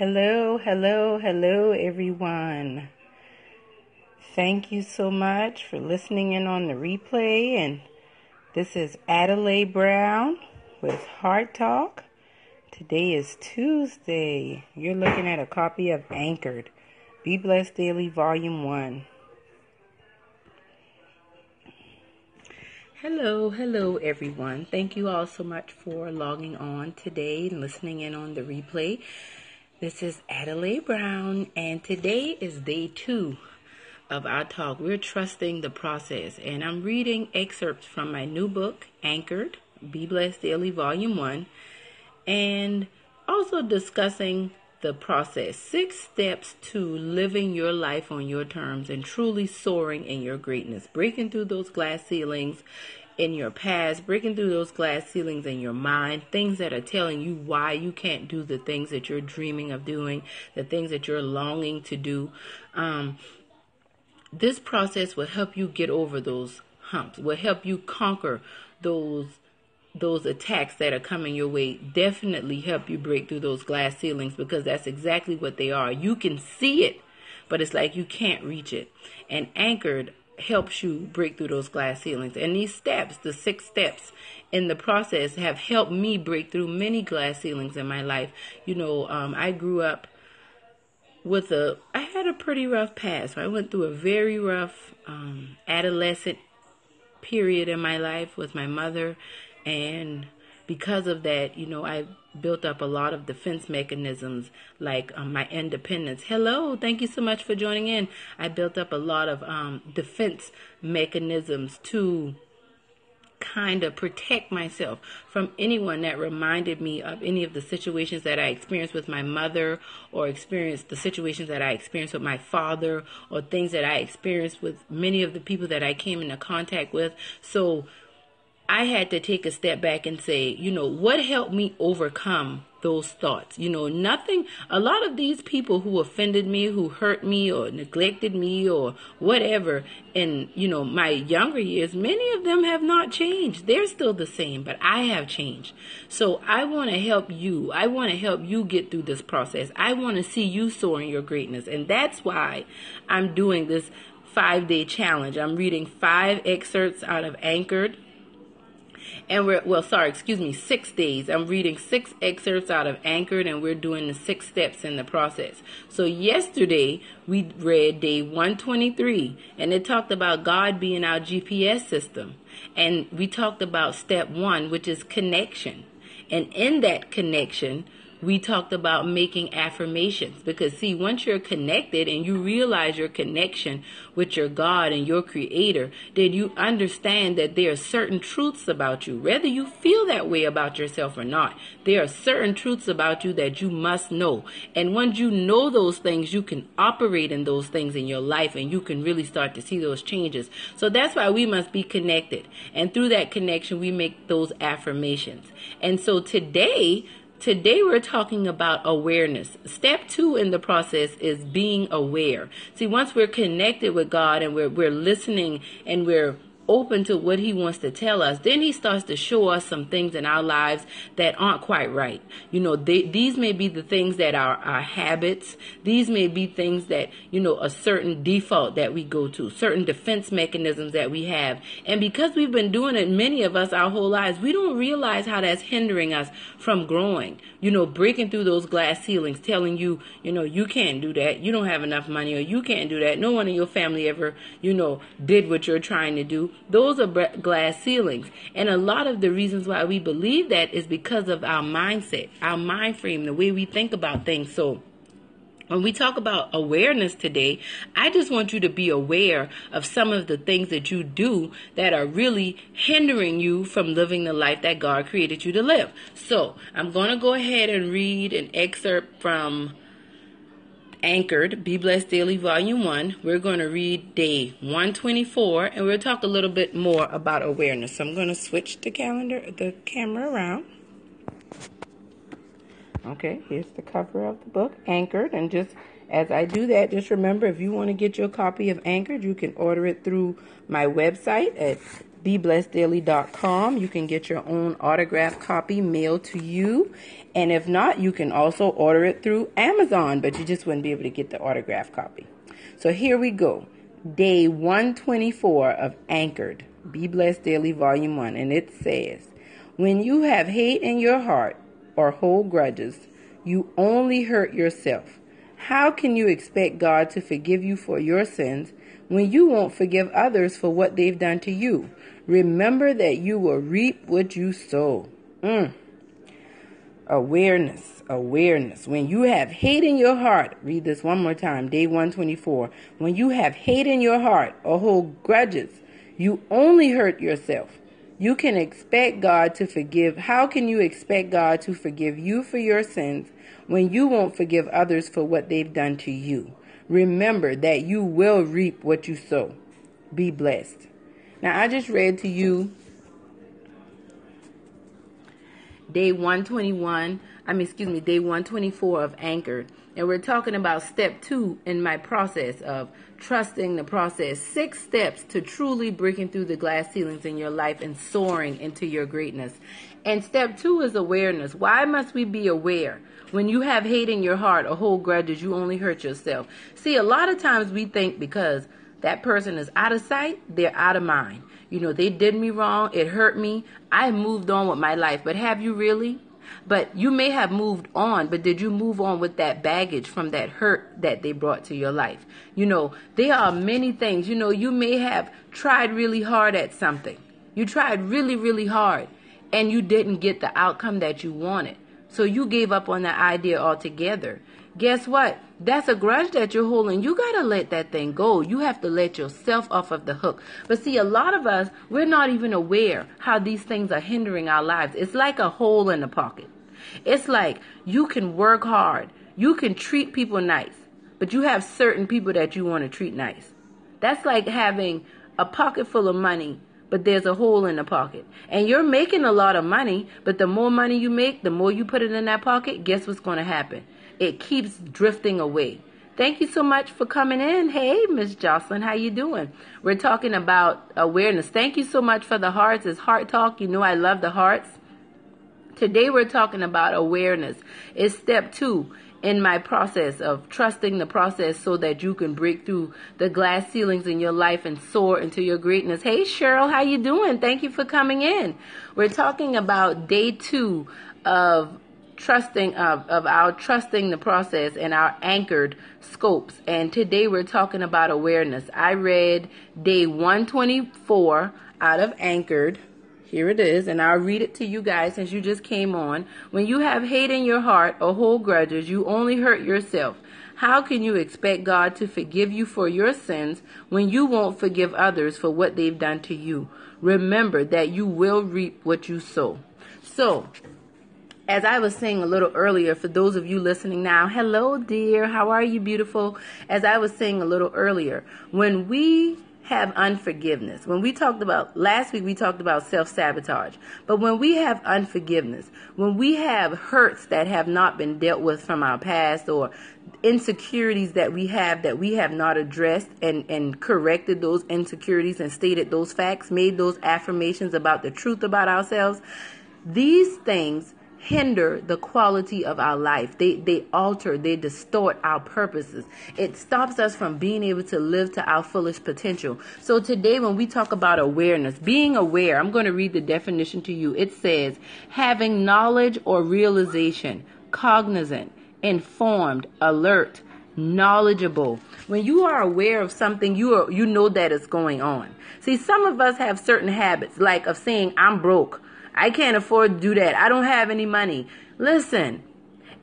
Hello, hello, hello, everyone. Thank you so much for listening in on the replay. And this is Adelaide Brown with Heart Talk. Today is Tuesday. You're looking at a copy of Anchored, Be Blessed Daily, Volume 1. Hello, everyone. Thank you all so much for logging on today and listening in on the replay. This is Adelaide Brown, and today is day 2 of our talk. We're trusting the process, and I'm reading excerpts from my new book, Anchored, Be Blessed Daily, Volume 1, and also discussing the process. 6 steps to living your life on your terms and truly soaring in your greatness. Breaking through those glass ceilings in your past, breaking through those glass ceilings in your mind, things that are telling you why you can't do the things that you're dreaming of doing, the things that you're longing to do. This process will help you get over those humps, will help you conquer those attacks that are coming your way. Definitely help you break through those glass ceilings, because that's exactly what they are. You can see it, but it's like you can't reach it. And Anchored helps you break through those glass ceilings. And these steps, the 6 steps in the process, have helped me break through many glass ceilings in my life. I grew up I had a pretty rough past. I went through a very rough adolescent period in my life with my mother, and because of that, I built up a lot of defense mechanisms, like my independence. Hello, thank you so much for joining in. I built up a lot of defense mechanisms to kind of protect myself from anyone that reminded me of any of the situations that I experienced with my mother, or experienced the situations that I experienced with my father, or things that I experienced with many of the people that I came into contact with. So I had to take a step back and say, what helped me overcome those thoughts? A lot of these people who offended me, who hurt me or neglected me or whatever in, my younger years, many of them have not changed. They're still the same, but I have changed. So I want to help you. I want to help you get through this process. I want to see you soar in your greatness. And that's why I'm doing this 5-day challenge. I'm reading 5 excerpts out of Anchored. And 6 days. I'm reading 6 excerpts out of Anchored, and we're doing the 6 steps in the process. So yesterday, we read day 123, and it talked about God being our GPS system. And we talked about step 1, which is connection. And in that connection, we talked about making affirmations, because see, once you're connected and you realize your connection with your God and your Creator, then you understand that there are certain truths about you, whether you feel that way about yourself or not. There are certain truths about you that you must know. And once you know those things, you can operate in those things in your life, and you can really start to see those changes. So that's why we must be connected. And through that connection, we make those affirmations. And so Today we're talking about awareness. Step 2 in the process is being aware. See, once we're connected with God and we're listening and we're open to what He wants to tell us, then He starts to show us some things in our lives that aren't quite right. These may be the things that are our habits. These may be things that, a certain default that we go to, certain defense mechanisms that we have. And because we've been doing it, many of us, our whole lives, we don't realize how that's hindering us from growing, breaking through those glass ceilings, telling you, you can't do that. You don't have enough money, or you can't do that. No one in your family ever, did what you're trying to do. Those are glass ceilings. And a lot of the reasons why we believe that is because of our mindset, our mind frame, the way we think about things. So when we talk about awareness today, I just want you to be aware of some of the things that you do that are really hindering you from living the life that God created you to live. So I'm going to go ahead and read an excerpt from Anchored, Be Blessed Daily, Volume 1. We're going to read day 124, and we'll talk a little bit more about awareness. So I'm going to switch the camera around. Okay, here's the cover of the book, Anchored. And just as I do that, just remember, if you want to get your copy of Anchored, you can order it through my website at BeBlessedDaily.com. You can get your own autographed copy mailed to you. And if not, you can also order it through Amazon, but you just wouldn't be able to get the autographed copy. So here we go. Day 124 of Anchored, Be Blessed Daily Volume 1. And it says, when you have hate in your heart or hold grudges, you only hurt yourself. How can you expect God to forgive you for your sins when you won't forgive others for what they've done to you? Remember that you will reap what you sow. Awareness. When you have hate in your heart, read this one more time, day 124. When you have hate in your heart or hold grudges, you only hurt yourself. You can expect God to forgive. How can you expect God to forgive you for your sins when you won't forgive others for what they've done to you? Remember that you will reap what you sow. Be blessed. Now, I just read to you day 124 of Anchored. And we're talking about step 2 in my process of trusting the process. 6 steps to truly breaking through the glass ceilings in your life and soaring into your greatness. And step 2 is awareness. Why must we be aware? When you have hate in your heart or hold grudges, you only hurt yourself. See, a lot of times we think because that person is out of sight, they're out of mind. You know, they did me wrong. It hurt me. I moved on with my life. But have you really? But you may have moved on, but did you move on with that baggage from that hurt that they brought to your life? You know, there are many things. You know, you may have tried really hard at something. You tried really, really hard, and you didn't get the outcome that you wanted. So you gave up on that idea altogether. Guess what? That's a grudge that you're holding. You got to let that thing go. You have to let yourself off of the hook. But see, a lot of us, we're not even aware how these things are hindering our lives. It's like a hole in the pocket. It's like you can work hard. You can treat people nice, but you have certain people that you want to treat nice. That's like having a pocket full of money, but there's a hole in the pocket. And you're making a lot of money, but the more money you make, the more you put it in that pocket, guess what's going to happen? It keeps drifting away. Thank you so much for coming in. Hey, Miss Jocelyn, how you doing? We're talking about awareness. Thank you so much for the hearts. It's Heart Talk. You know I love the hearts. Today we're talking about awareness. It's step 2 in my process of trusting the process so that you can break through the glass ceilings in your life and soar into your greatness. Hey, Cheryl, how you doing? Thank you for coming in. We're talking about day 2 of our trusting the process and our anchored scopes. And today we're talking about awareness. I read day 124 out of Anchored. Here it is, and I'll read it to you guys since you just came on. When you have hate in your heart or hold grudges, you only hurt yourself. How can you expect God to forgive you for your sins when you won't forgive others for what they've done to you? Remember that you will reap what you sow. So, as I was saying a little earlier, for those of you listening now, hello, dear. How are you, beautiful? As I was saying a little earlier, when we have unforgiveness, when we talked about, last week we talked about self-sabotage, but when we have unforgiveness, when we have hurts that have not been dealt with from our past or insecurities that we have not addressed and corrected those insecurities and stated those facts, made those affirmations about the truth about ourselves, these things hinder the quality of our life. They alter, they distort our purposes. It stops us from being able to live to our fullest potential. So today when we talk about awareness, being aware, I'm going to read the definition to you. It says, having knowledge or realization, cognizant, informed, alert, knowledgeable. When you are aware of something, you know that it's going on. See, some of us have certain habits, like of saying, I'm broke. I can't afford to do that. I don't have any money. Listen,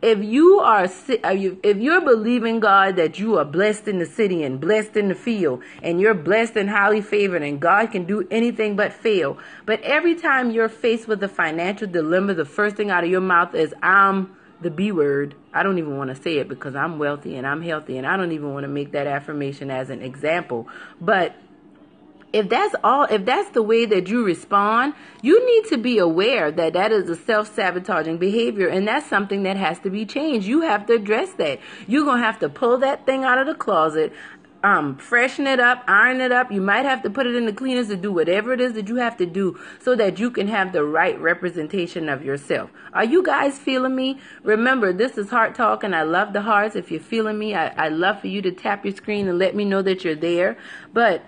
if you're believing God that you are blessed in the city and blessed in the field, and you're blessed and highly favored, and God can do anything but fail, but every time you're faced with a financial dilemma, the first thing out of your mouth is, I'm the B word. I don't even want to say it because I'm wealthy and I'm healthy, and I don't even want to make that affirmation as an example. But if that's the way that you respond, you need to be aware that that is a self-sabotaging behavior, and that's something that has to be changed. You have to address that. You're going to have to pull that thing out of the closet, freshen it up, iron it up. You might have to put it in the cleaners to do whatever it is that you have to do so that you can have the right representation of yourself. Are you guys feeling me? Remember, this is Heart Talk, and I love the hearts. If you're feeling me, I love for you to tap your screen and let me know that you're there. But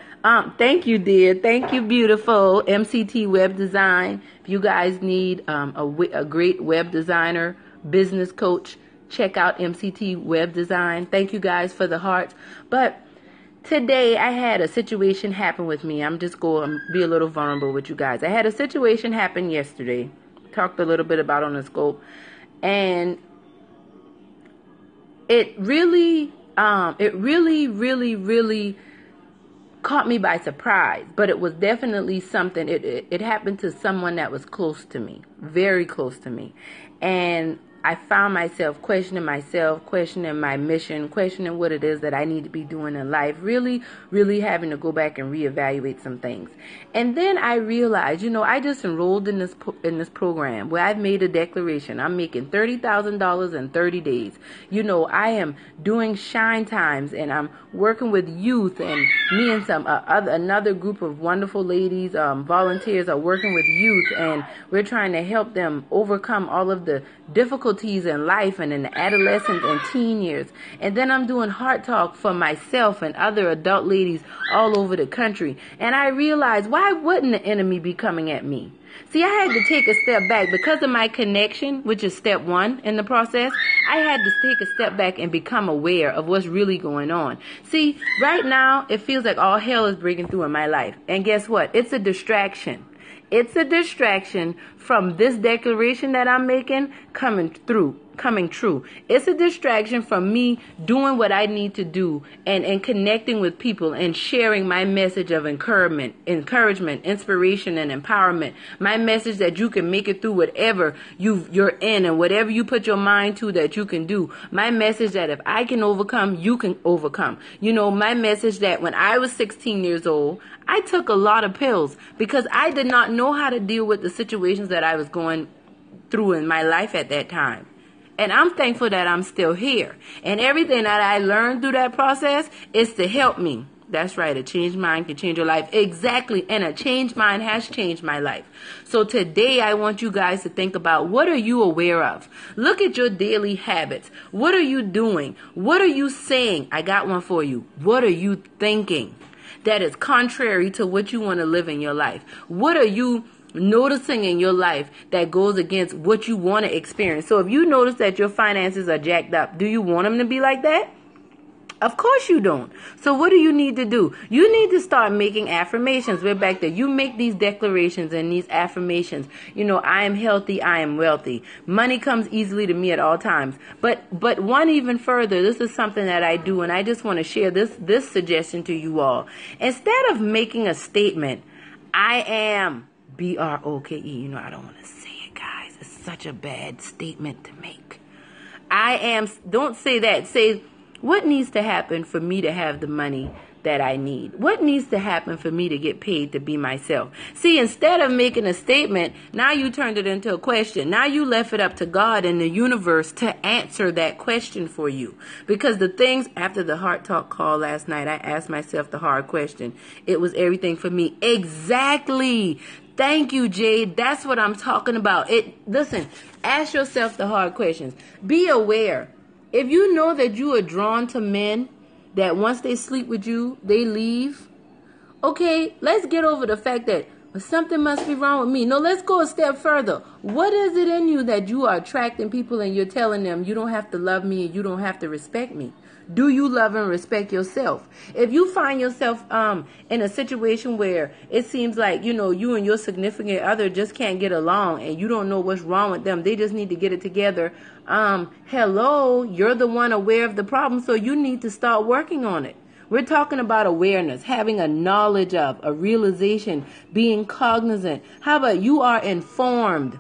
thank you, dear. Thank you, beautiful. MCT Web Design. If you guys need a great web designer, business coach, check out MCT Web Design. Thank you guys for the hearts. But today I had a situation happen with me. I'm just going to be a little vulnerable with you guys. I had a situation happen yesterday. Talked a little bit about on the scope. And it really caught me by surprise. But it was definitely something. It happened to someone that was close to me. Very close to me. And I found myself, questioning my mission, questioning what it is that I need to be doing in life, really having to go back and reevaluate some things. And then I realized, I just enrolled in this program where I've made a declaration. I'm making $30,000 in 30 days. I am doing shine times, and I'm working with youth, and me and some another group of wonderful ladies, volunteers, are working with youth, and we're trying to help them overcome all of the difficulties in life and in the adolescent and teen years. And then I'm doing Heart Talk for myself and other adult ladies all over the country. And I realized, why wouldn't the enemy be coming at me? See, I had to take a step back because of my connection, which is step one in the process. I had to take a step back and become aware of what's really going on. See, right now, it feels like all hell is breaking through in my life. And guess what? It's a distraction. It's a distraction from this declaration that I'm making coming true. It's a distraction from me doing what I need to do and connecting with people and sharing my message of encouragement, inspiration, and empowerment. My message that you can make it through whatever you're in and whatever you put your mind to that you can do. My message that if I can overcome, you can overcome. My message that when I was 16 years old, I took a lot of pills because I did not know how to deal with the situations that I was going through in my life at that time. And I'm thankful that I'm still here. And everything that I learned through that process is to help me. That's right. A changed mind can change your life. Exactly. And a changed mind has changed my life. So today I want you guys to think about, what are you aware of? Look at your daily habits. What are you doing? What are you saying? I got one for you. What are you thinking that is contrary to what you want to live in your life? What are you noticing in your life that goes against what you want to experience? So if you notice that your finances are jacked up, do you want them to be like that? Of course you don't. So what do you need to do? You need to start making affirmations. We're back there. You make these declarations and these affirmations. I am healthy. I am wealthy. Money comes easily to me at all times. But one even further, this is something that I do, and I just want to share this suggestion to you all. Instead of making a statement, I am BROKE. I don't want to say it, guys. It's such a bad statement to make. I am. Don't say that. Say, what needs to happen for me to have the money that I need? What needs to happen for me to get paid to be myself? See, instead of making a statement, now you turned it into a question. Now you left it up to God and the universe to answer that question for you. Because the things after the Heart Talk call last night, I asked myself the hard question. It was everything for me. Exactly. Thank you, Jade. That's what I'm talking about. Listen, ask yourself the hard questions. Be aware. If you know that you are drawn to men that once they sleep with you, they leave. Okay, let's get over the fact that something must be wrong with me. No, let's go a step further. What is it in you that you are attracting people and you're telling them you don't have to love me and you don't have to respect me? Do you love and respect yourself? If you find yourself in a situation where it seems like, you and your significant other just can't get along and you don't know what's wrong with them, they just need to get it together. Hello, you're the one aware of the problem, so you need to start working on it. We're talking about awareness, having a knowledge of, a realization, being cognizant. How about you are informed?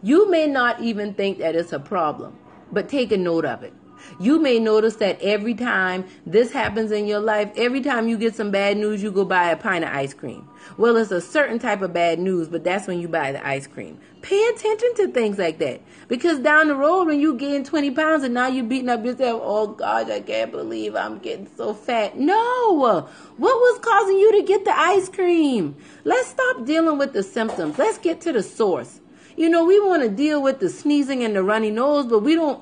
You may not even think that it's a problem, but take a note of it. You may notice that every time this happens in your life, every time you get some bad news, you go buy a pint of ice cream. Well, it's a certain type of bad news, but that's when you buy the ice cream. Pay attention to things like that. Because down the road, when you gain 20 pounds and now you're beating up yourself, oh gosh, I can't believe I'm getting so fat. No! What was causing you to get the ice cream? Let's stop dealing with the symptoms. Let's get to the source. We want to deal with the sneezing and the runny nose, but we don't,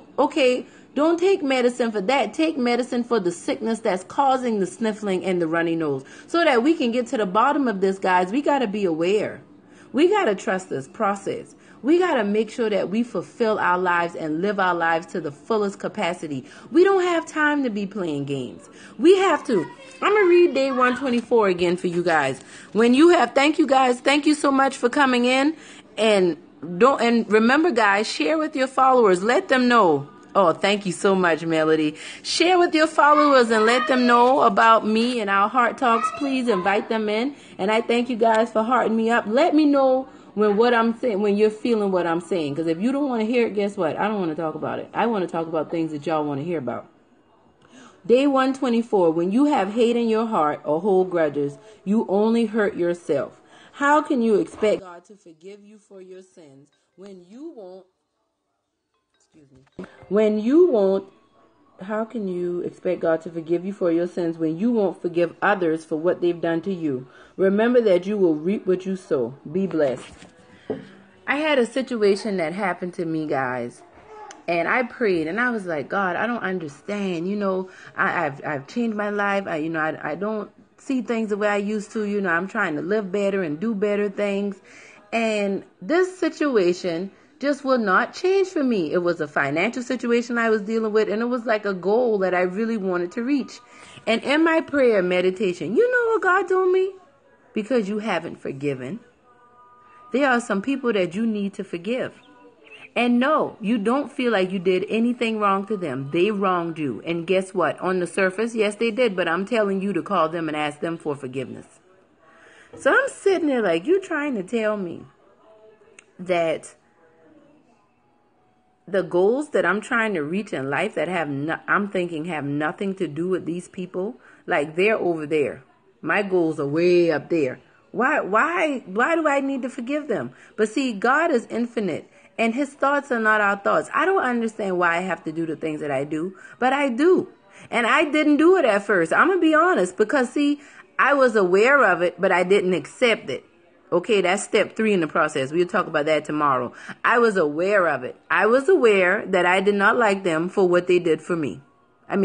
don't take medicine for that. Take medicine for the sickness that's causing the sniffling and the runny nose. So that we can get to the bottom of this, guys, we got to be aware. We got to trust this process. We got to make sure that we fulfill our lives and live our lives to the fullest capacity. We don't have time to be playing games. We have to. I'm going to read day 124 again for you guys. Thank you guys. Thank you so much for coming in. And remember, guys, share with your followers. Let them know. Oh, thank you so much, Melody. Share with your followers and let them know about me and our Heart Talks. Please invite them in. And I thank you guys for hearting me up. Let me know when you're feeling what I'm saying. Because if you don't want to hear it, guess what? I don't want to talk about it. I want to talk about things that y'all want to hear about. Day 124, when you have hate in your heart or hold grudges, you only hurt yourself. How can you expect God to forgive you for your sins when you won't? How can you expect God to forgive you for your sins when you won't forgive others for what they've done to you? Remember that you will reap what you sow. Be blessed. I had a situation that happened to me, guys, and I prayed and I was like, God, I don't understand. I've changed my life. I don't see things the way I used to. I'm trying to live better and do better things. And this situation just will not change for me. It was a financial situation I was dealing with, and it was like a goal that I really wanted to reach. And in my prayer meditation, you know what God told me? Because you haven't forgiven. There are some people that you need to forgive. And no, you don't feel like you did anything wrong to them. They wronged you. And guess what? On the surface, yes, they did. But I'm telling you to call them and ask them for forgiveness. So I'm sitting there like, you trying to tell me that the goals that I'm trying to reach in life that I'm thinking have nothing to do with these people, like they're over there. My goals are way up there. Why do I need to forgive them? But see, God is infinite and his thoughts are not our thoughts. I don't understand why I have to do the things that I do, but I do. And I didn't do it at first. I'm going to be honest because see, I was aware of it, but I didn't accept it. Okay, that's step 3 in the process. We'll talk about that tomorrow. I was aware of it. I was aware that I did not like them for what they did for me.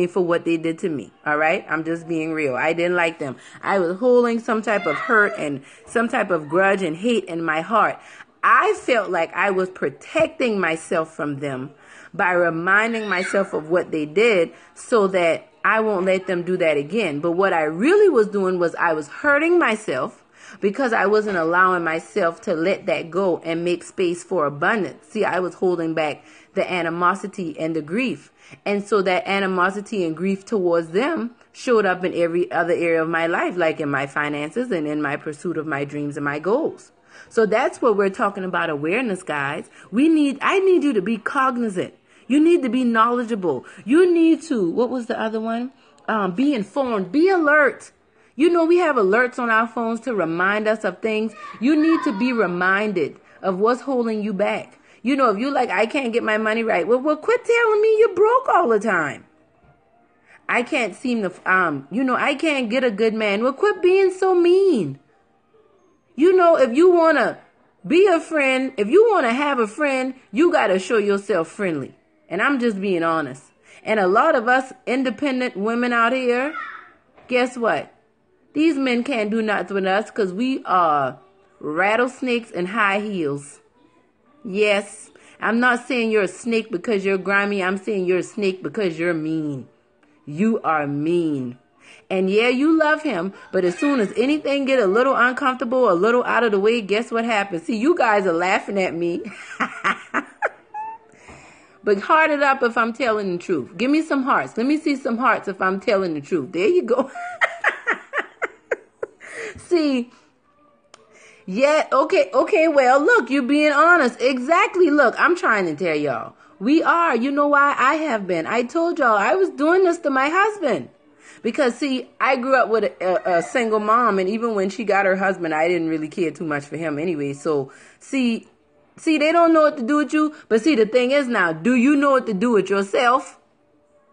For what they did to me. All right? I'm just being real. I didn't like them. I was holding some type of hurt and some type of grudge and hate in my heart. I felt like I was protecting myself from them by reminding myself of what they did so that I won't let them do that again. But what I really was doing was I was hurting myself because I wasn't allowing myself to let that go and make space for abundance. See, I was holding back the animosity and the grief. And so that animosity and grief towards them showed up in every other area of my life, like in my finances and in my pursuit of my dreams and my goals. So that's what we're talking about awareness, guys. I need you to be cognizant. You need to be knowledgeable. You need to, what was the other one? Be informed, be alert. We have alerts on our phones to remind us of things. You need to be reminded of what's holding you back. If you like, I can't get my money right. Well, quit telling me you're broke all the time. I can't seem to, I can't get a good man. Well, quit being so mean. If you want to be a friend, if you want to have a friend, you got to show yourself friendly. And I'm just being honest. And a lot of us independent women out here, guess what? These men can't do nothing with us because we are rattlesnakes and high heels. Yes, I'm not saying you're a snake because you're grimy. I'm saying you're a snake because you're mean. You are mean. And yeah, you love him, but as soon as anything get a little uncomfortable, a little out of the way, guess what happens? See, you guys are laughing at me. But heart it up if I'm telling the truth. Give me some hearts. Let me see some hearts if I'm telling the truth. There you go. See, yeah, okay, well, look, you're being honest. Exactly, look, I'm trying to tell y'all. We are. You know why? I have been. I told y'all I was doing this to my husband. Because, see, I grew up with a single mom, and even when she got her husband, I didn't really care too much for him anyway. So, see, they don't know what to do with you. But see, the thing is now, do you know what to do with yourself?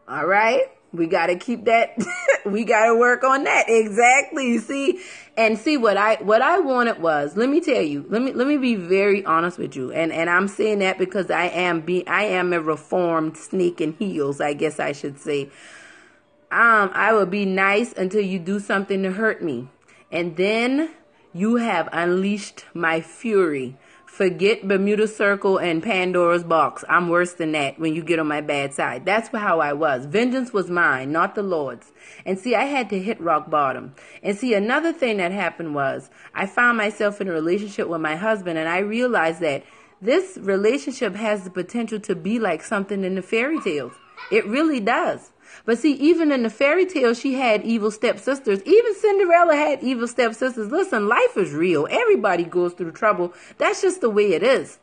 All right? We got to keep that. We got to work on that. Exactly. See, and see what I wanted was, let me tell you, let me be very honest with you. And I'm saying that because I am a reformed snake in heels, I guess I should say. I will be nice until you do something to hurt me. And then you have unleashed my fury. Forget Bermuda Circle and Pandora's box. I'm worse than that when you get on my bad side. That's how I was. Vengeance was mine, not the Lord's. And see, I had to hit rock bottom. And see, another thing that happened was I found myself in a relationship with my husband, and I realized that this relationship has the potential to be like something in the fairy tales. It really does. But see, even in the fairy tale, she had evil stepsisters. Even Cinderella had evil stepsisters. Listen, life is real. Everybody goes through trouble. That's just the way it is.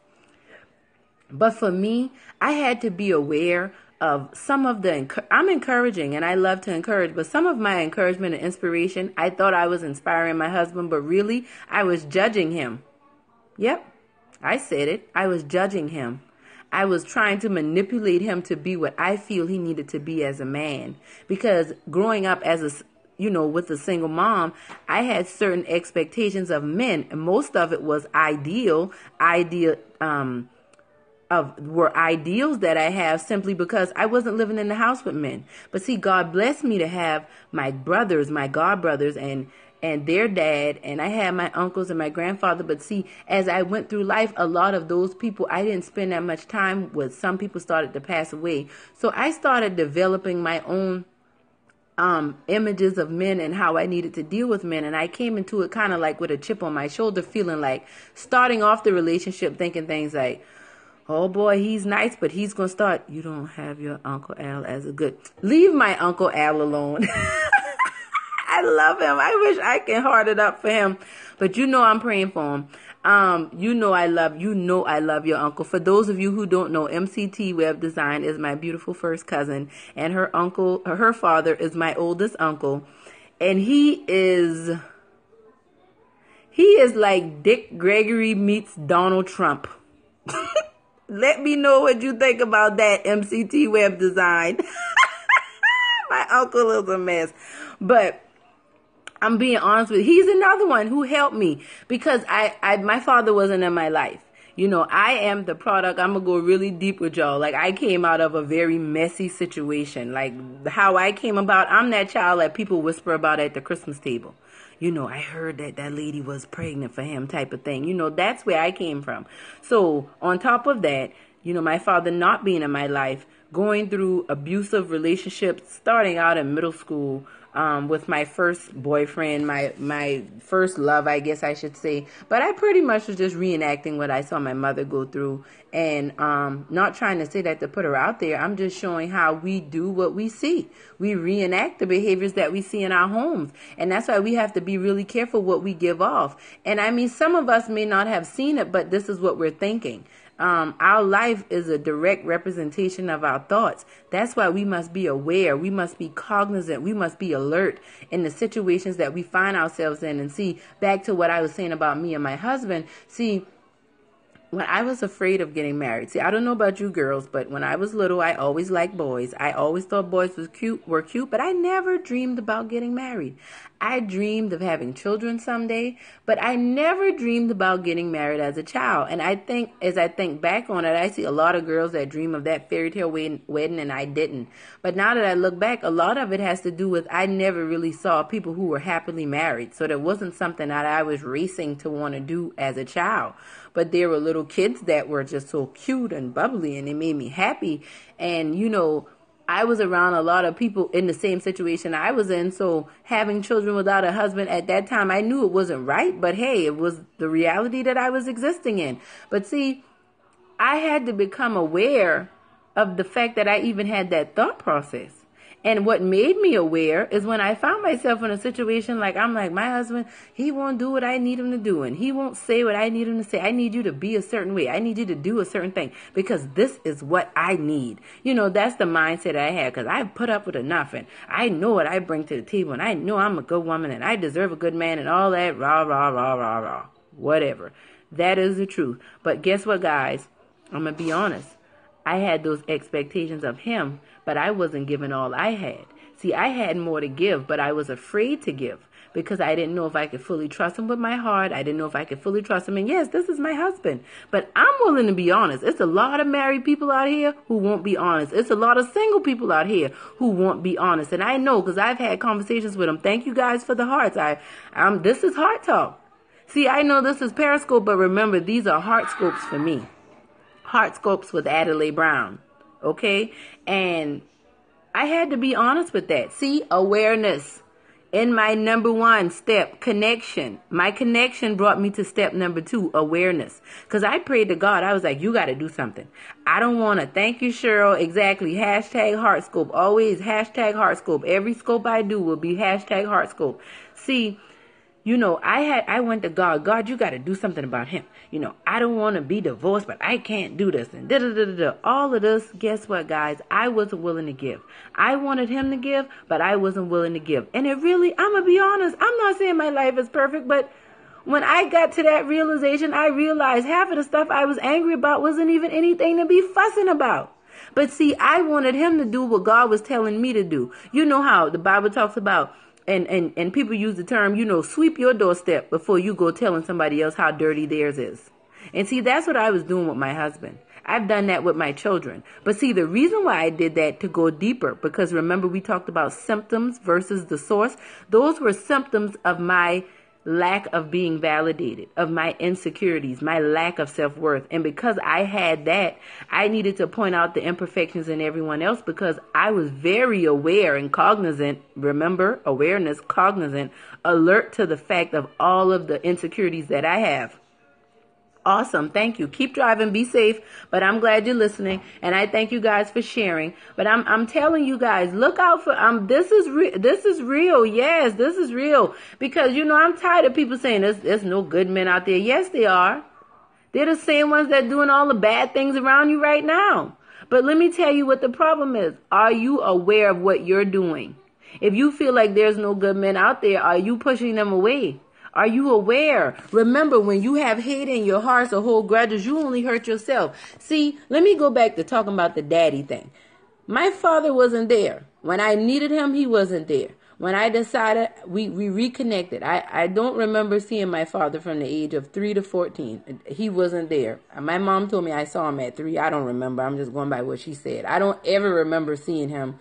But for me, I had to be aware of some of I'm encouraging, and I love to encourage, but some of my encouragement and inspiration, I thought I was inspiring my husband, but really, I was judging him. Yep, I said it. I was judging him. I was trying to manipulate him to be what I feel he needed to be as a man. Because growing up as with a single mom, I had certain expectations of men, and most of it was ideals that I have simply because I wasn't living in the house with men. But see, God blessed me to have my brothers, my god brothers, and their dad, and I had my uncles and my grandfather. But see, as I went through life, a lot of those people I didn't spend that much time with. Some people started to pass away. So I started developing my own images of men and how I needed to deal with men. And I came into it kind of like with a chip on my shoulder, feeling like starting off the relationship thinking things like, oh boy, he's nice, but he's going to start, you don't have your Uncle Al as a good. Leave my Uncle Al alone. I love him. I wish I can heart it up for him. But I'm praying for him. I love your uncle. For those of you who don't know, MCT Web Design is my beautiful first cousin, and her father is my oldest uncle, and he is like Dick Gregory meets Donald Trump. Let me know what you think about that, MCT Web Design. My uncle is a mess, but I'm being honest with you. He's another one who helped me because my father wasn't in my life. I am the product. I'm going to go really deep with y'all. Like, I came out of a very messy situation. Like, how I came about, I'm that child that people whisper about at the Christmas table. I heard that lady was pregnant for him type of thing. That's where I came from. So, on top of that, my father not being in my life, going through abusive relationships, starting out in middle school, with my first boyfriend, my first love, I guess I should say. But I pretty much was just reenacting what I saw my mother go through, and not trying to say that to put her out there. I'm just showing how we do what we see. We reenact the behaviors that we see in our homes, and that's why we have to be really careful what we give off. And I mean, some of us may not have seen it, but this is what we're thinking. Our life is a direct representation of our thoughts. That's why we must be aware. We must be cognizant. We must be alert in the situations that we find ourselves in. And see, back to what I was saying about me and my husband. See, when I was afraid of getting married, see, I don't know about you girls, but when I was little, I always liked boys. I always thought boys were cute, but I never dreamed about getting married. I dreamed of having children someday, but I never dreamed about getting married as a child. And I think, as I think back on it, I see a lot of girls that dream of that fairy tale wedding, and I didn't. But now that I look back, a lot of it has to do with I never really saw people who were happily married. So that wasn't something that I was racing to want to do as a child. But there were little kids that were just so cute and bubbly, and they made me happy. And, I was around a lot of people in the same situation I was in. So having children without a husband at that time, I knew it wasn't right. But hey, it was the reality that I was existing in. But see, I had to become aware of the fact that I even had that thought process. And what made me aware is when I found myself in a situation like, I'm like, my husband, he won't do what I need him to do. And he won't say what I need him to say. I need you to be a certain way. I need you to do a certain thing because this is what I need. You know, that's the mindset I had because I put up with enough and I know what I bring to the table and I know I'm a good woman and I deserve a good man and all that rah, rah, rah, rah, rah, whatever. That is the truth. But guess what, guys? I'm going to be honest. I had those expectations of him, but I wasn't giving all I had. See, I had more to give, but I was afraid to give because I didn't know if I could fully trust him with my heart. I didn't know if I could fully trust him. And yes, this is my husband, but I'm willing to be honest. It's a lot of married people out here who won't be honest. It's a lot of single people out here who won't be honest. And I know because I've had conversations with them. Thank you guys for the hearts. This is heart talk. See, I know this is Periscope, but remember, these are heart scopes for me. Heart scopes with Adelaide Brown. Okay? And I had to be honest with that. See, awareness. In my number 1 step, connection. My connection brought me to step number 2, awareness. Because I prayed to God. I was like, you got to do something. I don't want to. Thank you, Cheryl. Exactly. Hashtag Heartscope. Always hashtag Heartscope. Every scope I do will be hashtag Heartscope. See, you know, I went to God. God, you got to do something about him. You know, I don't want to be divorced, but I can't do this. And da-da-da-da-da. All of this, guess what, guys? I wasn't willing to give. I wanted him to give, but I wasn't willing to give. And it really, I'm going to be honest. I'm not saying my life is perfect, but when I got to that realization, I realized half of the stuff I was angry about wasn't even anything to be fussing about. But see, I wanted him to do what God was telling me to do. You know how the Bible talks about and people use the term, you know, sweep your doorstep before you go telling somebody else how dirty theirs is. And see, that's what I was doing with my husband. I've done that with my children. But see, the reason why I did that to go deeper, because remember we talked about symptoms versus the source. Those were symptoms of my lack of being validated, of my insecurities, my lack of self-worth. And because I had that, I needed to point out the imperfections in everyone else because I was very aware and cognizant, remember, awareness, cognizant, alert to the fact of all of the insecurities that I have. Awesome. Thank you. Keep driving. Be safe. But I'm glad you're listening. And I thank you guys for sharing. But I'm telling you guys, look out for, this is real. Yes, this is real. Because, you know, I'm tired of people saying there's no good men out there. Yes, they are. They're the same ones that are doing all the bad things around you right now. But let me tell you what the problem is. Are you aware of what you're doing? If you feel like there's no good men out there, are you pushing them away? Are you aware? Remember, when you have hate in your hearts or hold grudges, you only hurt yourself. See, let me go back to talking about the daddy thing. My father wasn't there. When I needed him, he wasn't there. When I decided, we reconnected. I don't remember seeing my father from the age of 3 to 14. He wasn't there. My mom told me I saw him at 3. I don't remember. I'm just going by what she said. I don't ever remember seeing him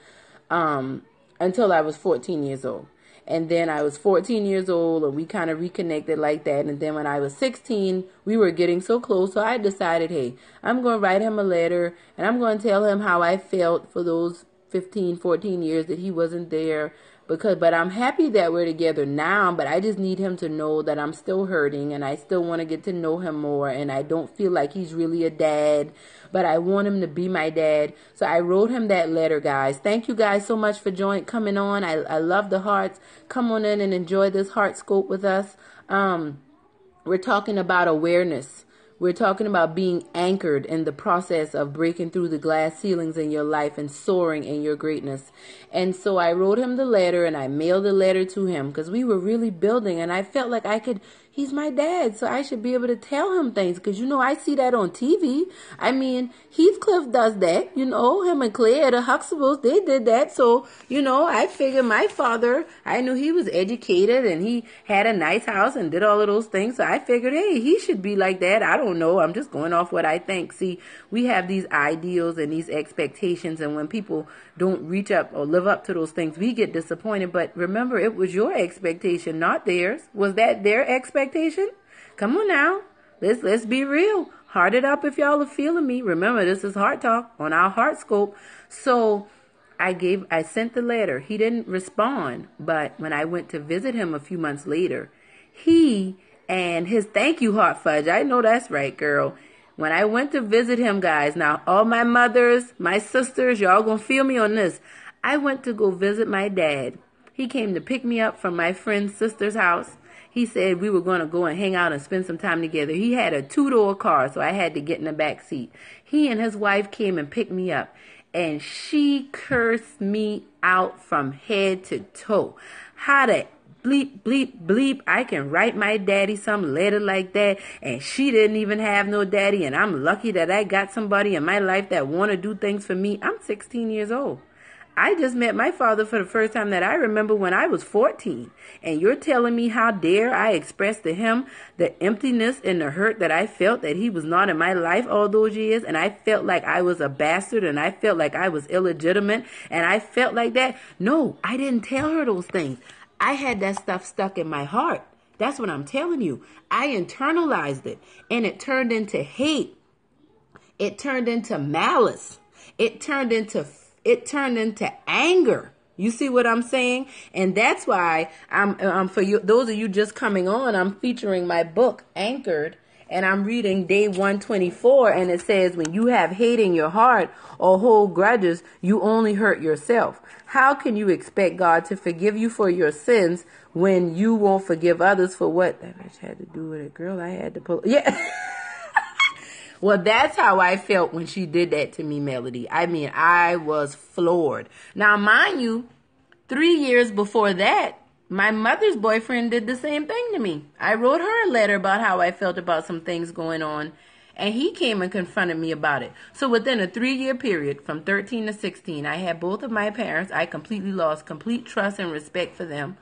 until I was 14 years old. And then I was 14 years old and we kind of reconnected like that. And then when I was 16, we were getting so close. So I decided, hey, I'm going to write him a letter and I'm going to tell him how I felt for those 15, 14 years that he wasn't there. But I'm happy that we're together now, but I just need him to know that I'm still hurting and I still want to get to know him more. And I don't feel like he's really a dad, but I want him to be my dad. So I wrote him that letter, guys. Thank you guys so much for coming on. I love the hearts. Come on in and enjoy this heart scope with us. We're talking about awareness. We're talking about being anchored in the process of breaking through the glass ceilings in your life and soaring in your greatness. And so I wrote him the letter and I mailed the letter to him because we were really building and I felt like he's my dad, so I should be able to tell him things because, you know, I see that on TV. I mean, Heathcliff does that, you know, him and Claire, the Huxtables, they did that. So, you know, I figured my father, I knew he was educated and he had a nice house and did all of those things. So I figured, hey, he should be like that. I don't know. I'm just going off what I think. See, we have these ideals and these expectations, and when people don't reach up or live up to those things, we get disappointed. But remember, it was your expectation, not theirs. Was that their expectation? Come on now. Let's be real. Heart it up if y'all are feeling me. Remember, this is Heart Talk on our Heart Scope. So I sent the letter. He didn't respond. But when I went to visit him a few months later, he and his thank you, Heart Fudge. I know that's right, girl. When I went to visit him, guys, now all my mothers, my sisters, y'all gonna feel me on this. I went to go visit my dad. He came to pick me up from my friend's sister's house. He said we were going to go and hang out and spend some time together. He had a two-door car, so I had to get in the back seat. He and his wife came and picked me up, and she cursed me out from head to toe. How to bleep, bleep, bleep, I can write my daddy some letter like that, and she didn't even have no daddy, and I'm lucky that I got somebody in my life that want to do things for me. I'm 16 years old. I just met my father for the first time that I remember when I was 14. And you're telling me how dare I express to him the emptiness and the hurt that I felt that he was not in my life all those years. And I felt like I was a bastard, and I felt like I was illegitimate, and I felt like that. No, I didn't tell her those things. I had that stuff stuck in my heart. That's what I'm telling you. I internalized it, and it turned into hate. It turned into malice. It turned into anger. You see what I'm saying? And that's why I'm for you, those of you just coming on, I'm featuring my book, Anchored, and I'm reading day 124, and it says, when you have hate in your heart or hold grudges, you only hurt yourself. How can you expect God to forgive you for your sins when you won't forgive others for what? That bitch had to do with it. Girl, I had to pull. Yeah. Well, that's how I felt when she did that to me, Melody. I mean, I was floored. Now, mind you, 3 years before that, my mother's boyfriend did the same thing to me. I wrote her a letter about how I felt about some things going on, and he came and confronted me about it. So within a 3-year period, from 13 to 16, I had both of my parents. I completely lost complete trust and respect for them,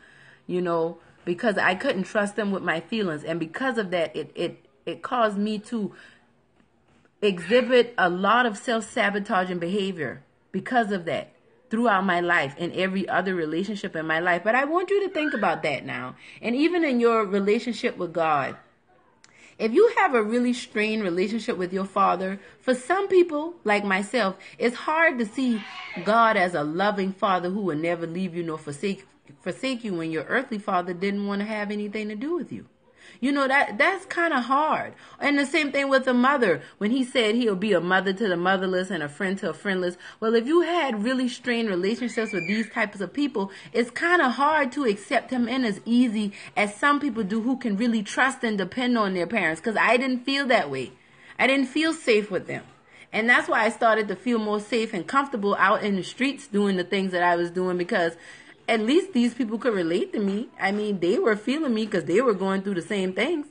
you know, because I couldn't trust them with my feelings. And because of that, it caused me to exhibit a lot of self-sabotaging behavior because of that throughout my life and every other relationship in my life. But I want you to think about that now. And even in your relationship with God, if you have a really strained relationship with your father, for some people, like myself, it's hard to see God as a loving father who will never leave you nor forsake you when your earthly father didn't want to have anything to do with you. You know, that's kind of hard. And the same thing with the mother. When he said he'll be a mother to the motherless and a friend to a friendless. Well, if you had really strained relationships with these types of people, it's kind of hard to accept him in as easy as some people do who can really trust and depend on their parents. Because I didn't feel that way. I didn't feel safe with them. And that's why I started to feel more safe and comfortable out in the streets doing the things that I was doing, because at least these people could relate to me. I mean, they were feeling me because they were going through the same things.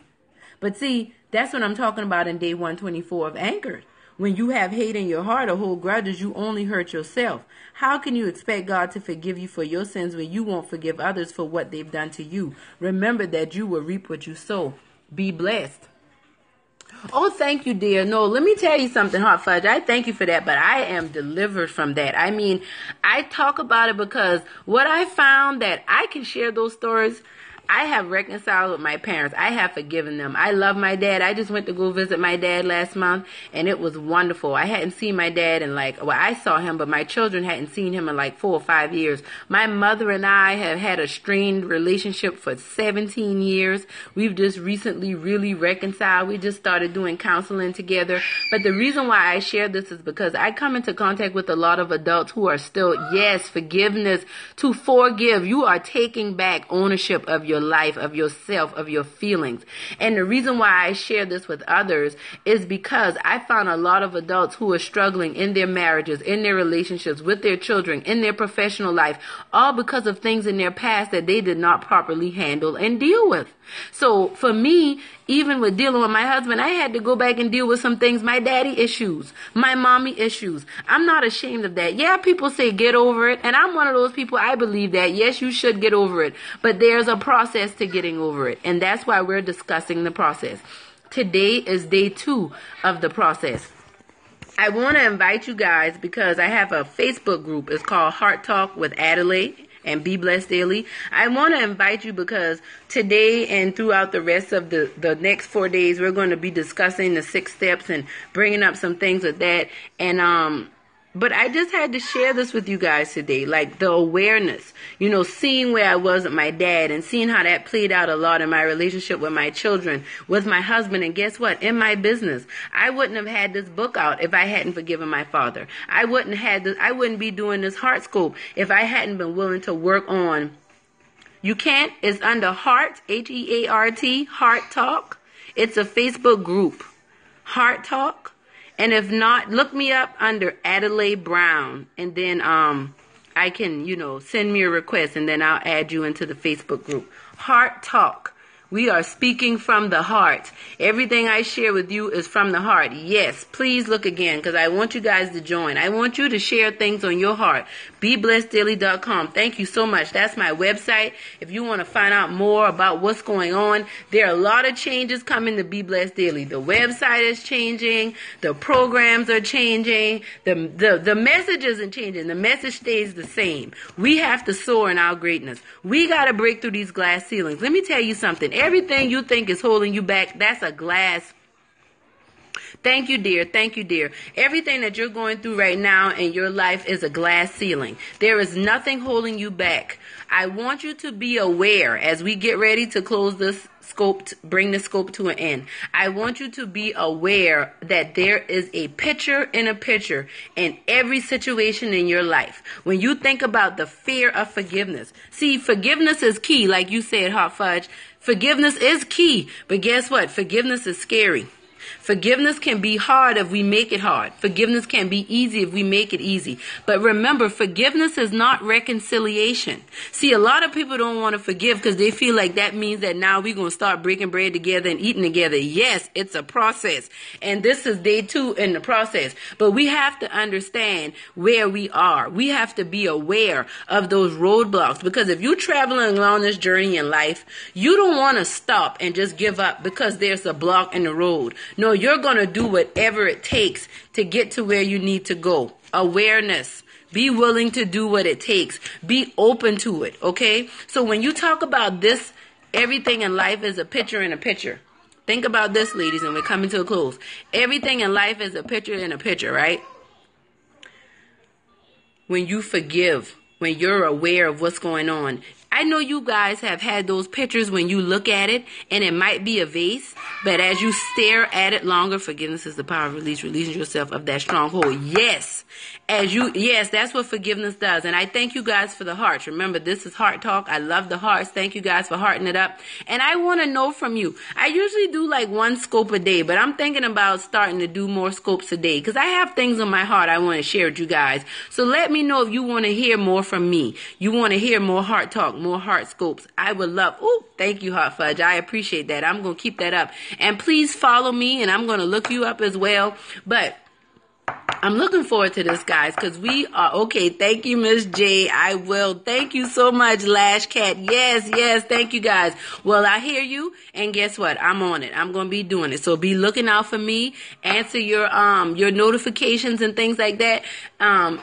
But see, that's what I'm talking about in day 124 of Anchored. When you have hate in your heart or hold grudges, you only hurt yourself. How can you expect God to forgive you for your sins when you won't forgive others for what they've done to you? Remember that you will reap what you sow. Be blessed. Oh, thank you, dear. No, let me tell you something, Hot Fudge. I thank you for that, but I am delivered from that. I mean, I talk about it because what I found that I can share those stories. I have reconciled with my parents. I have forgiven them. I love my dad. I just went to go visit my dad last month, and it was wonderful. I hadn't seen my dad in I saw him, but my children hadn't seen him in 4 or 5 years. My mother and I have had a strained relationship for 17 years. We've just recently really reconciled. We just started doing counseling together. But the reason why I share this is because I come into contact with a lot of adults who are still, yes, forgiveness, to forgive. You are taking back ownership of your life, of yourself, of your feelings. And the reason why I share this with others is because I found a lot of adults who are struggling in their marriages, in their relationships, with their children, in their professional life, all because of things in their past that they did not properly handle and deal with. So for me, even with dealing with my husband, I had to go back and deal with some things, my daddy issues, my mommy issues. I'm not ashamed of that. Yeah, people say get over it. And I'm one of those people, I believe that. Yes, you should get over it. But there's a process to getting over it. And that's why we're discussing the process. Today is day 2 of the process. I want to invite you guys because I have a Facebook group. It's called Heart Talk with Adelaide and Be Blessed Daily. I want to invite you because today and throughout the rest of the next 4 days, we're going to be discussing the 6 steps and bringing up some things with that. And But I just had to share this with you guys today, like the awareness, seeing where I was with my dad and seeing how that played out a lot in my relationship with my children, with my husband, and guess what? In my business. I wouldn't have had this book out if I hadn't forgiven my father. I wouldn't be doing this Heart Scope if I hadn't been willing to work on. You can't, it's under Heart, Heart, Heart Talk. It's a Facebook group, Heart Talk. And if not, look me up under Adelaide Brown, and then I can, send me a request, and then I'll add you into the Facebook group. Heart Talk. We are speaking from the heart. Everything I share with you is from the heart. Yes, please look again, because I want you guys to join. I want you to share things on your heart. BeBlessedDaily.com. Thank you so much. That's my website. If you want to find out more about what's going on, there are a lot of changes coming to Be Blessed Daily. The website is changing. The programs are changing. The message isn't changing. The message stays the same. We have to soar in our greatness. We got to break through these glass ceilings. Let me tell you something. Everything you think is holding you back, that's a glass. Thank you, dear. Thank you, dear. Everything that you're going through right now in your life is a glass ceiling. There is nothing holding you back. I want you to be aware as we get ready to close this scope, bring the scope to an end. I want you to be aware that there is a picture in a picture in every situation in your life. When you think about the fear of forgiveness, see, forgiveness is key. Like you said, Hot Fudge, forgiveness is key. But guess what? Forgiveness is scary. Forgiveness can be hard if we make it hard. Forgiveness can be easy if we make it easy. But remember, forgiveness is not reconciliation. See, a lot of people don't want to forgive because they feel like that means that now we're going to start breaking bread together and eating together. Yes, it's a process. And this is day 2 in the process. But we have to understand where we are. We have to be aware of those roadblocks. Because if you're traveling along this journey in life, you don't want to stop and just give up because there's a block in the road. No, you're going to do whatever it takes to get to where you need to go. Awareness. Be willing to do what it takes. Be open to it, okay? So when you talk about this, everything in life is a picture in a picture. Think about this, ladies, and we're coming to a close. Everything in life is a picture in a picture, right? When you forgive, when you're aware of what's going on. I know you guys have had those pictures when you look at it and it might be a vase, but as you stare at it longer, forgiveness is the power of release, releasing yourself of that stronghold. Yes. Yes, that's what forgiveness does. And I thank you guys for the hearts. Remember, this is Heart Talk. I love the hearts. Thank you guys for hearting it up. And I want to know from you. I usually do like 1 scope a day, but I'm thinking about starting to do more scopes a day because I have things on my heart I want to share with you guys. So let me know if you want to hear more from me. You want to hear more Heart Talk, more heart scopes. I would love. Oh, thank you, Hot Fudge. I appreciate that. I'm going to keep that up. And please follow me, and I'm going to look you up as well. But I'm looking forward to this, guys, because we are, okay, thank you, Miss J. I will. Thank you so much, Lash Cat. Yes, thank you, guys. Well, I hear you, and guess what? I'm on it. I'm going to be doing it. So be looking out for me. Answer your notifications and things like that. Heart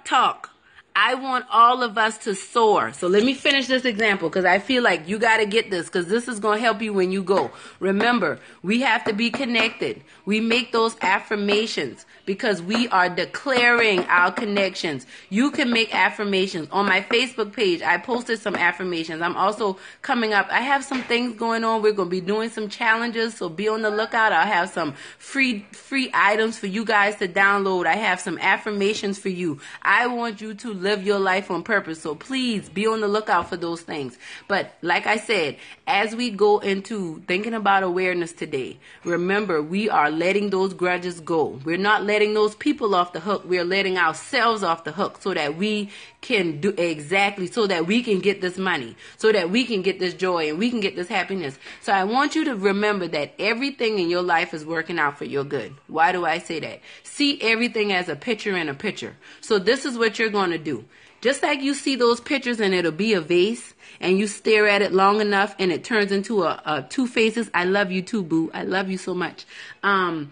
Talk. I want all of us to soar. So let me finish this example because I feel like you got to get this because this is going to help you when you go. Remember, we have to be connected. We make those affirmations because we are declaring our connections. You can make affirmations. On my Facebook page, I posted some affirmations. I'm also coming up. I have some things going on. We're going to be doing some challenges, so be on the lookout. I'll have some free items for you guys to download. I have some affirmations for you. I want you to live your life on purpose. So please be on the lookout for those things. But like I said, as we go into thinking about awareness today, remember, we are letting those grudges go. We're not letting those people off the hook. We're letting ourselves off the hook so that we can do exactly, so that we can get this money, so that we can get this joy and we can get this happiness. So I want you to remember that everything in your life is working out for your good. Why do I say that? See everything as a picture in a picture. So this is what you're going to do. Just like you see those pictures and it'll be a vase and you stare at it long enough and it turns into a 2 faces. I love you too, boo. I love you so much. When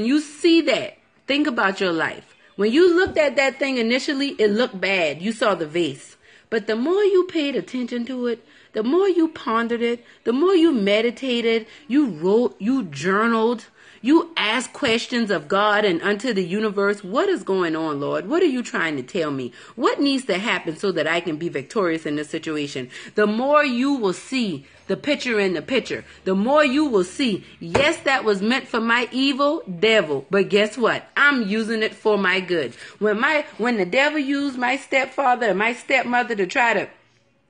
you see that, think about your life. When you looked at that thing initially, it looked bad. You saw the vase. But the more you paid attention to it, the more you pondered it, the more you meditated, you wrote, you journaled, You ask questions of God and unto the universe. What is going on, Lord? What are you trying to tell me? What needs to happen so that I can be victorious in this situation? The more you will see the picture in the picture, the more you will see, yes, that was meant for my evil devil, but guess what? I'm using it for my good. When the devil used my stepfather and my stepmother to try to,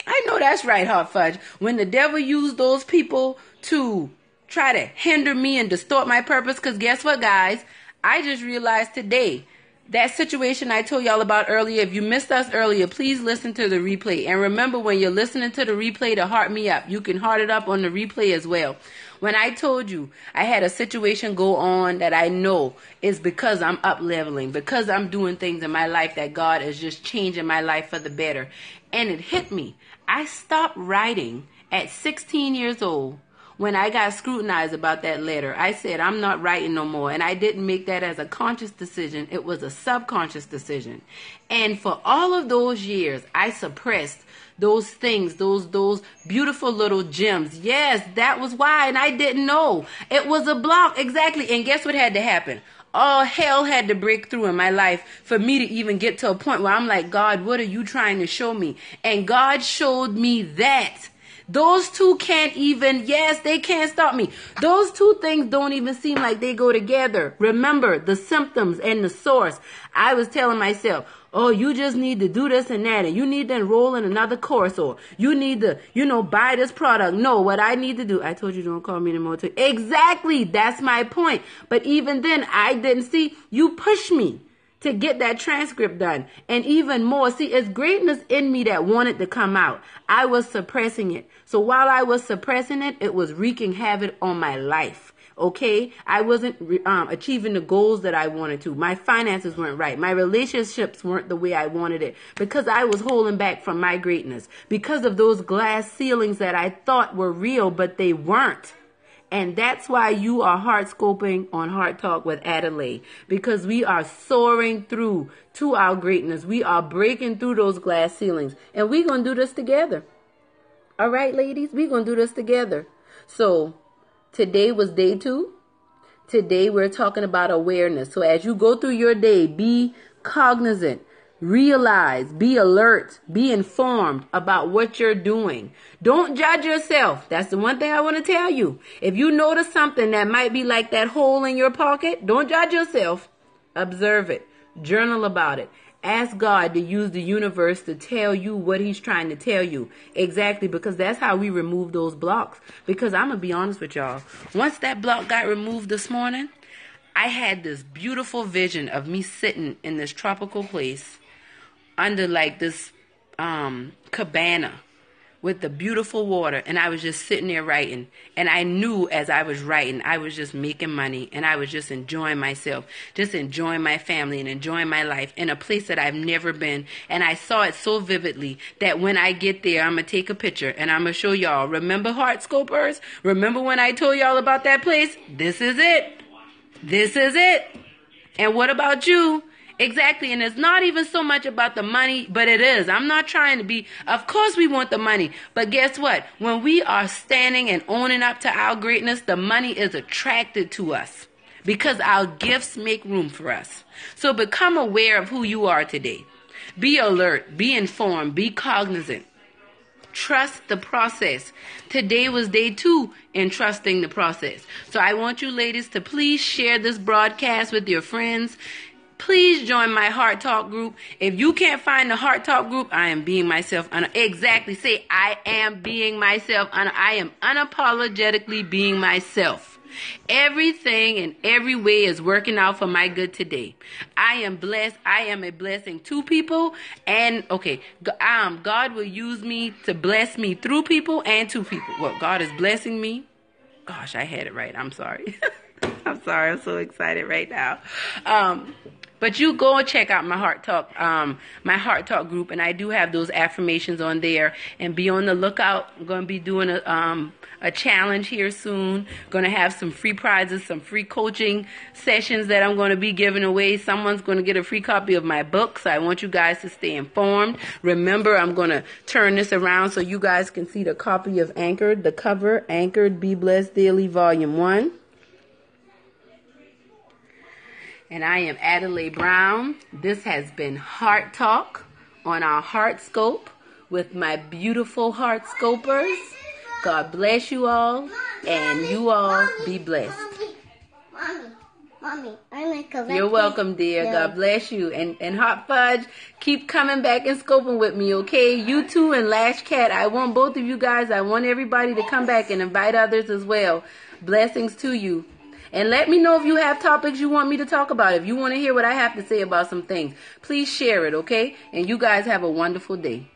I know that's right, Hot Fudge. When the devil used those people to try to hinder me and distort my purpose, because guess what, guys? I just realized today, that situation I told y'all about earlier, if you missed us earlier, please listen to the replay. And remember, when you're listening to the replay, to heart me up. You can heart it up on the replay as well. When I told you I had a situation go on that I know is because I'm up leveling, because I'm doing things in my life that God is just changing my life for the better. And it hit me. I stopped writing at 16 years old. When I got scrutinized about that letter, I said, I'm not writing no more. And I didn't make that as a conscious decision. It was a subconscious decision. And for all of those years, I suppressed those things, those beautiful little gems. Yes, that was why. And I didn't know. It was a block. Exactly. And guess what had to happen? All hell had to break through in my life for me to even get to a point where I'm like, God, what are you trying to show me? And God showed me that. Those two can't even, yes, they can't stop me. Those two things don't even seem like they go together. Remember the symptoms and the source. I was telling myself, oh, you just need to do this and that, and you need to enroll in another course, or you need to, buy this product. No, what I need to do, I told you don't call me anymore. Exactly, that's my point. But even then, I didn't see, you push me to get that transcript done. And even more, see, it's greatness in me that wanted to come out. I was suppressing it. So while I was suppressing it, it was wreaking havoc on my life. Okay? I wasn't achieving the goals that I wanted to. My finances weren't right. My relationships weren't the way I wanted it, because I was holding back from my greatness. Because of those glass ceilings that I thought were real, but they weren't. And that's why you are heart scoping on Heart Talk with Adelaide, because we are soaring through to our greatness. We are breaking through those glass ceilings, and we're going to do this together. All right, ladies, we're going to do this together. So today was day 2. Today we're talking about awareness. So as you go through your day, be cognizant. Realize, be alert, be informed about what you're doing. Don't judge yourself. That's the one thing I want to tell you. If you notice something that might be like that hole in your pocket, don't judge yourself. Observe it. Journal about it. Ask God to use the universe to tell you what he's trying to tell you. Exactly, because that's how we remove those blocks. Because I'm going to be honest with y'all. Once that block got removed this morning, I had this beautiful vision of me sitting in this tropical place under like this cabana with the beautiful water, and I was just sitting there writing. And I knew as I was writing, I was just making money, and I was just enjoying myself, just enjoying my family and enjoying my life in a place that I've never been. And I saw it so vividly that when I get there, I'm going to take a picture and I'm going to show y'all. Remember, Heart Scopers? Remember when I told y'all about that place? This is it. This is it. And what about you? Exactly. And it's not even so much about the money, but it is. I'm not trying to be, of course we want the money, but guess what? When we are standing and owning up to our greatness, the money is attracted to us because our gifts make room for us. So become aware of who you are today. Be alert, be informed, be cognizant. Trust the process. Today was day 2 in trusting the process. So I want you ladies to please share this broadcast with your friends. Please join my Heart Talk group. If you can't find the Heart Talk group, I am being myself. Exactly. Say, I am being myself. I am unapologetically being myself. Everything and every way is working out for my good today. I am blessed. I am a blessing to people. And God will use me to bless me through people and to people. Well, God is blessing me. Gosh, I had it right. I'm sorry. I'm sorry. I'm so excited right now. But you go and check out my Heart Talk group, and I do have those affirmations on there. And be on the lookout. I'm going to be doing a challenge here soon. Going to have some free prizes, some free coaching sessions that I'm going to be giving away. Someone's going to get a free copy of my book, so I want you guys to stay informed. Remember, I'm going to turn this around so you guys can see the copy of Anchored, the cover, Anchored, Be Blessed Daily, Volume 1. And I am Adelaide Brown. This has been Heart Talk on our Heart Scope with my beautiful Heart Scopers. God bless you all, and you all be blessed. Mommy, I'm collecting. You're welcome, dear. God bless you. And Hot Fudge, keep coming back and scoping with me, okay? You too and Lash Cat. I want both of you guys. I want everybody to come back and invite others as well. Blessings to you. And let me know if you have topics you want me to talk about. If you want to hear what I have to say about some things, please share it, okay? And you guys have a wonderful day.